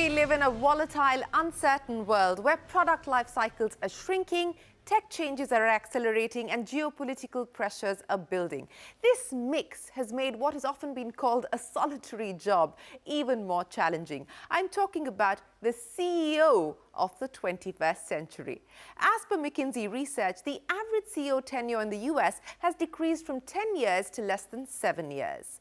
We live in a volatile, uncertain world where product life cycles are shrinking, tech changes are accelerating, and geopolitical pressures are building. This mix has made what has often been called a solitary job even more challenging. I'm talking about the CEO of the 21st century. As per McKinsey research, the average CEO tenure in the US has decreased from 10 years to less than 7 years.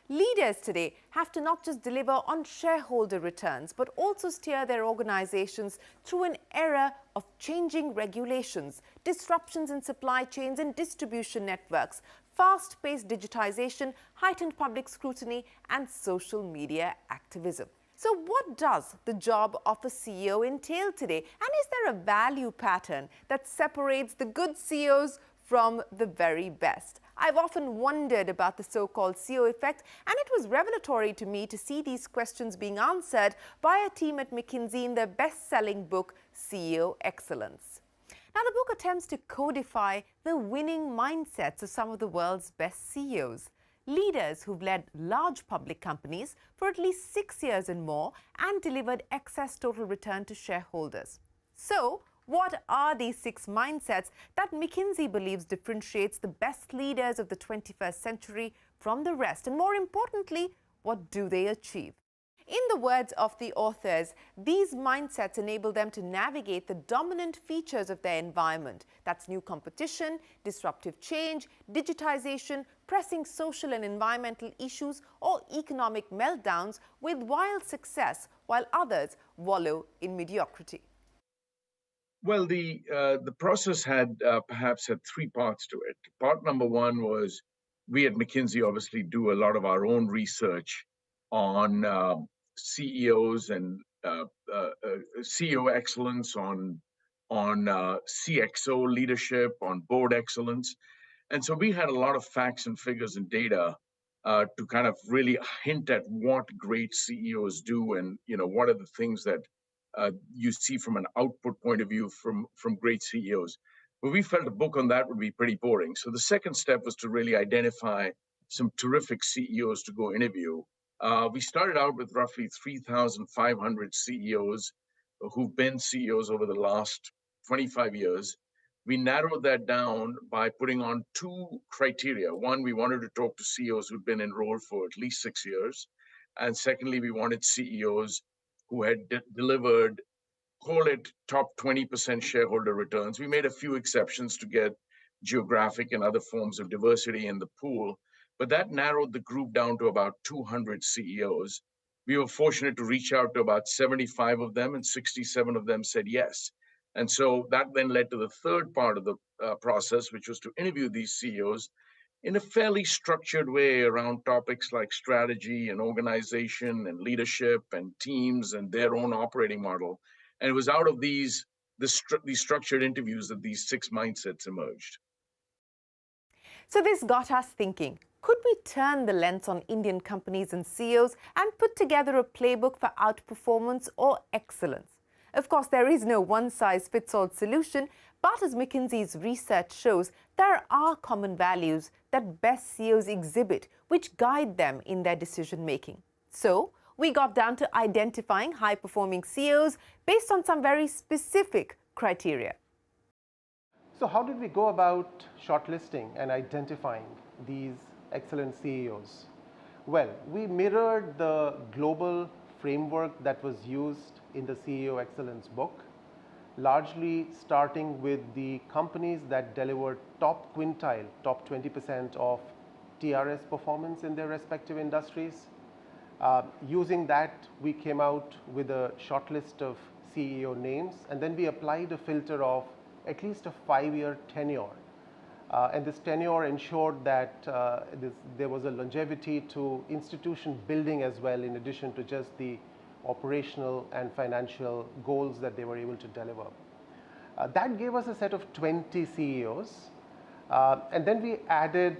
Leaders today have to not just deliver on shareholder returns, but also steer their organizations through an era of changing regulations, disruptions in supply chains and distribution networks, fast-paced digitization, heightened public scrutiny, and social media activism. So what does the job of a CEO entail today? And is there a value pattern that separates the good CEOs from the very best? I've often wondered about the so-called CEO effect, and it was revelatory to me to see these questions being answered by a team at McKinsey in their best-selling book, CEO Excellence. Now, the book attempts to codify the winning mindsets of some of the world's best CEOs, leaders who've led large public companies for at least 6 years and more and delivered excess total return to shareholders. So, what are these 6 mindsets that McKinsey believes differentiates the best leaders of the 21st century from the rest? And more importantly, what do they achieve? In the words of the authors, these mindsets enable them to navigate the dominant features of their environment. That's new competition, disruptive change, digitization, pressing social and environmental issues, or economic meltdowns with wild success, while others wallow in mediocrity. Well, the process had perhaps had 3 parts to it. Part number 1 was we at McKinsey obviously do a lot of our own research on CEOs and CEO excellence, on CXO leadership, on board excellence, and so we had a lot of facts and figures and data to kind of really hint at what great CEOs do, and what are the things that you see from an output point of view from great CEOs. But we felt a book on that would be pretty boring. So the second step was to really identify some terrific CEOs to go interview. We started out with roughly 3,500 CEOs who've been CEOs over the last 25 years. We narrowed that down by putting on 2 criteria. One, we wanted to talk to CEOs who'd been in role for at least 6 years. And secondly, we wanted CEOs who had delivered, call it, top 20% shareholder returns. We made a few exceptions to get geographic and other forms of diversity in the pool, but that narrowed the group down to about 200 CEOs. We were fortunate to reach out to about 75 of them, and 67 of them said yes. And so that then led to the third part of the process, which was to interview these CEOs in a fairly structured way around topics like strategy and organization and leadership and teams and their own operating model. And it was out of these structured interviews that these 6 mindsets emerged. So this got us thinking, could we turn the lens on Indian companies and CEOs and put together a playbook for outperformance or excellence? Of course, there is no one-size-fits-all solution, but as McKinsey's research shows, there are common values that best CEOs exhibit, which guide them in their decision-making. So we got down to identifying high-performing CEOs based on some very specific criteria. So how did we go about shortlisting and identifying these excellent CEOs? Well, we mirrored the global framework that was used in the CEO Excellence book, largely starting with the companies that delivered top quintile, top 20% of TRS performance in their respective industries. Using that, we came out with a short list of CEO names, and then we applied a filter of at least a 5-year tenure. And this tenure ensured that there was a longevity to institution building as well, in addition to just the operational and financial goals that they were able to deliver. That gave us a set of 20 CEOs. And then we added,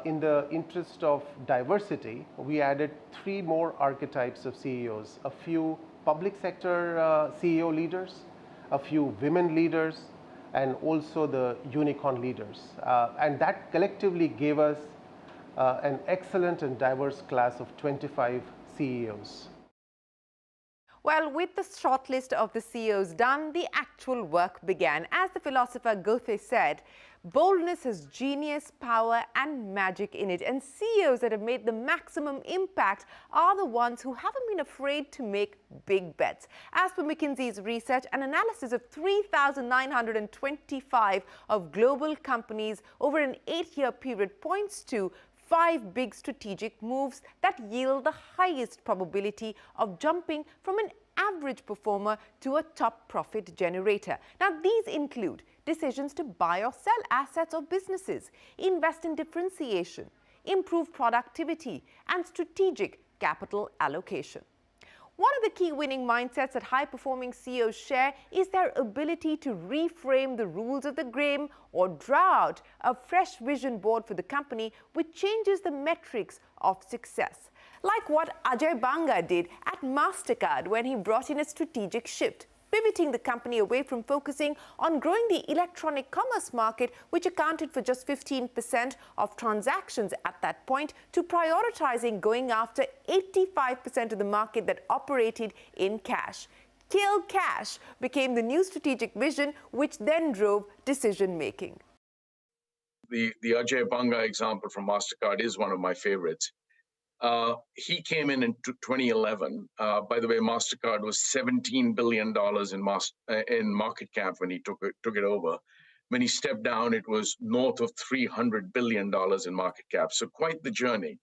in the interest of diversity, we added 3 more archetypes of CEOs, a few public sector CEO leaders, a few women leaders, and also the unicorn leaders. And that collectively gave us an excellent and diverse class of 25 CEOs. Well, with the shortlist of the CEOs done, the actual work began. As the philosopher Goethe said, boldness has genius, power and magic in it. And CEOs that have made the maximum impact are the ones who haven't been afraid to make big bets. As per McKinsey's research, an analysis of 3,925 of global companies over an 8-year period points to 5 big strategic moves that yield the highest probability of jumping from an average performer to a top profit generator. Now, these include decisions to buy or sell assets or businesses, invest in differentiation, improve productivity, and strategic capital allocation. One of the key winning mindsets that high-performing CEOs share is their ability to reframe the rules of the game or draw out a fresh vision board for the company which changes the metrics of success. Like what Ajay Banga did at MasterCard when he brought in a strategic shift, pivoting the company away from focusing on growing the electronic commerce market, which accounted for just 15% of transactions at that point, to prioritizing going after 85% of the market that operated in cash. Kill cash became the new strategic vision, which then drove decision-making. The Ajay Banga example from MasterCard is one of my favorites. He came in 2011. By the way, MasterCard was $17 billion in market cap when he took it over. When he stepped down, it was north of $300 billion in market cap. So quite the journey.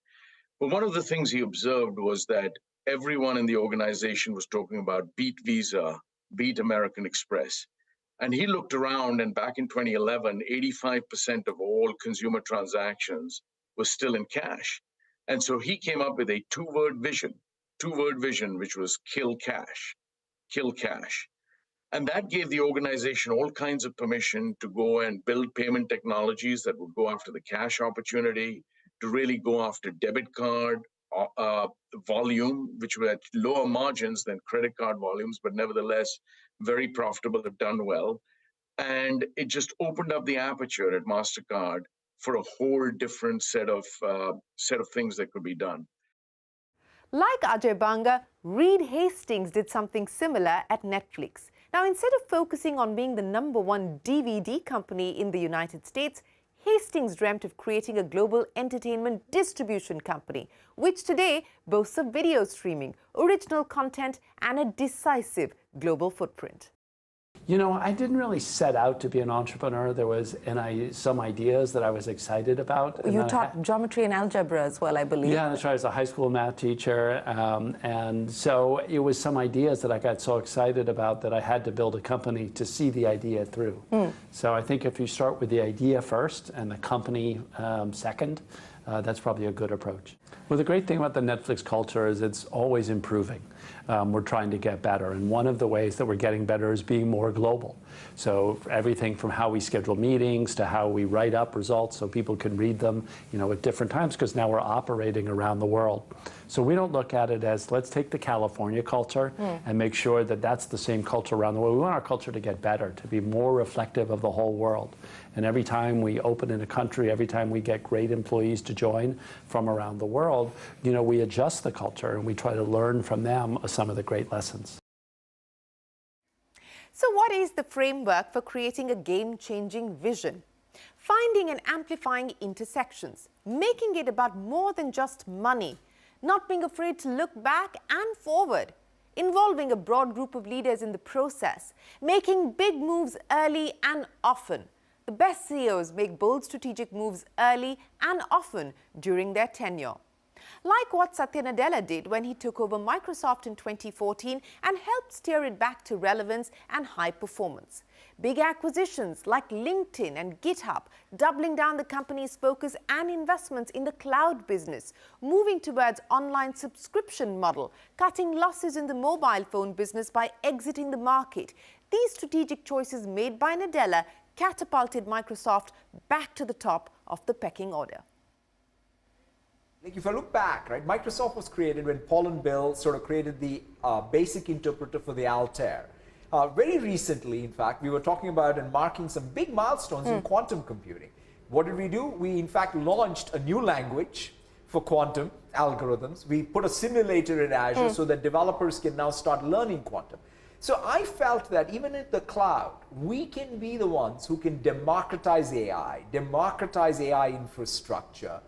But one of the things he observed was that everyone in the organization was talking about beat Visa, beat American Express. And he looked around, and back in 2011, 85% of all consumer transactions was still in cash. And so he came up with a two-word vision, which was kill cash, kill cash. And that gave the organization all kinds of permission to go and build payment technologies that would go after the cash opportunity, to really go after debit card volume, which were at lower margins than credit card volumes, but nevertheless very profitable, have done well. And it just opened up the aperture at MasterCard for a whole different set of things that could be done. Like Ajay Banga, Reed Hastings did something similar at Netflix. Now, instead of focusing on being the #1 DVD company in the United States, Hastings dreamt of creating a global entertainment distribution company, which today boasts of video streaming, original content, and a decisive global footprint. You know, I didn't really set out to be an entrepreneur. There was some ideas that I was excited about. You taught geometry and algebra as well, I believe. Yeah, that's right. I was a high school math teacher. And so it was some ideas that I got so excited about that I had to build a company to see the idea through. So I think if you start with the idea first and the company second, that's probably a good approach. Well, the great thing about the Netflix culture is it's always improving. We're trying to get better, and one of the ways that we're getting better is being more global. So everything from how we schedule meetings to how we write up results so people can read them, you know, at different times, because now we're operating around the world. So we don't look at it as let's take the California culture and make sure that that's the same culture around the world. We want our culture to get better, to be more reflective of the whole world. And every time we open in a country, every time we get great employees to join from around the world, you know, we adjust the culture and we try to learn from them some of the great lessons. So what is the framework for creating a game-changing vision? Finding and amplifying intersections, making it about more than just money, not being afraid to look back and forward, involving a broad group of leaders in the process, making big moves early and often. The best CEOs make bold strategic moves early and often during their tenure. Like what Satya Nadella did when he took over Microsoft in 2014 and helped steer it back to relevance and high performance. Big acquisitions like LinkedIn and GitHub, doubling down the company's focus and investments in the cloud business, moving towards online subscription model, cutting losses in the mobile phone business by exiting the market. These strategic choices made by Nadella catapulted Microsoft back to the top of the pecking order. Like if I look back, right, Microsoft was created when Paul and Bill sort of created the basic interpreter for the Altair. Very recently, in fact, we were talking about and marking some big milestones in quantum computing. What did we do? We, in fact, launched a new language for quantum algorithms. We put a simulator in Azure so that developers can now start learning quantum. So I felt that even in the cloud, we can be the ones who can democratize AI infrastructure,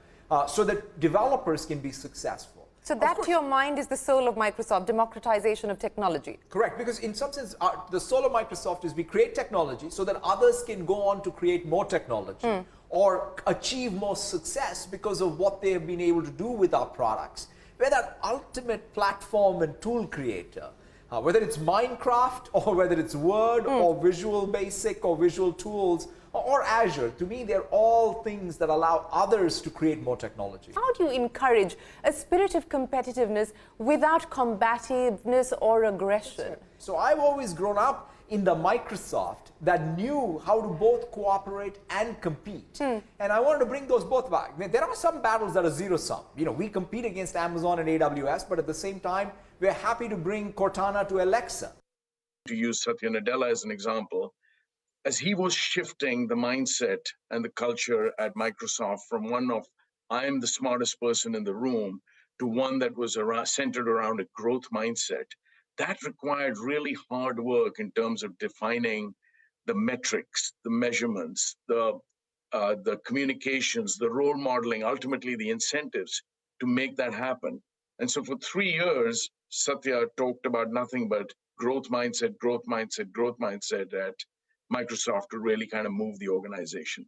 so that developers can be successful. So that, to your mind, is the soul of Microsoft, democratization of technology. Correct, because in some sense, the soul of Microsoft is we create technology so that others can go on to create more technology or achieve more success because of what they have been able to do with our products. We're that ultimate platform and tool creator. Whether it's Minecraft or whether it's Word or Visual Basic or Visual Tools or Azure, to me, they're all things that allow others to create more technology. How do you encourage a spirit of competitiveness without combativeness or aggression? So I've always grown up in the Microsoft that knew how to both cooperate and compete. And I wanted to bring those both back. There are some battles that are zero-sum. We compete against Amazon and AWS, but at the same time, we're happy to bring Cortana to Alexa. To use Satya Nadella as an example, as he was shifting the mindset and the culture at Microsoft from one of, I am the smartest person in the room, to one that was centered around a growth mindset, that required really hard work in terms of defining the metrics, the measurements, the communications, the role modeling, ultimately the incentives to make that happen. And so for 3 years, Satya talked about nothing but growth mindset, growth mindset, growth mindset at Microsoft to really kind of move the organization.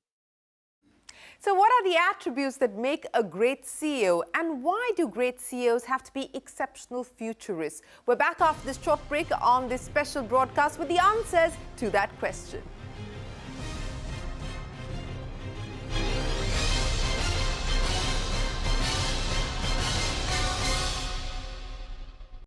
So what are the attributes that make a great CEO, and why do great CEOs have to be exceptional futurists? We're back after this short break on this special broadcast with the answers to that question.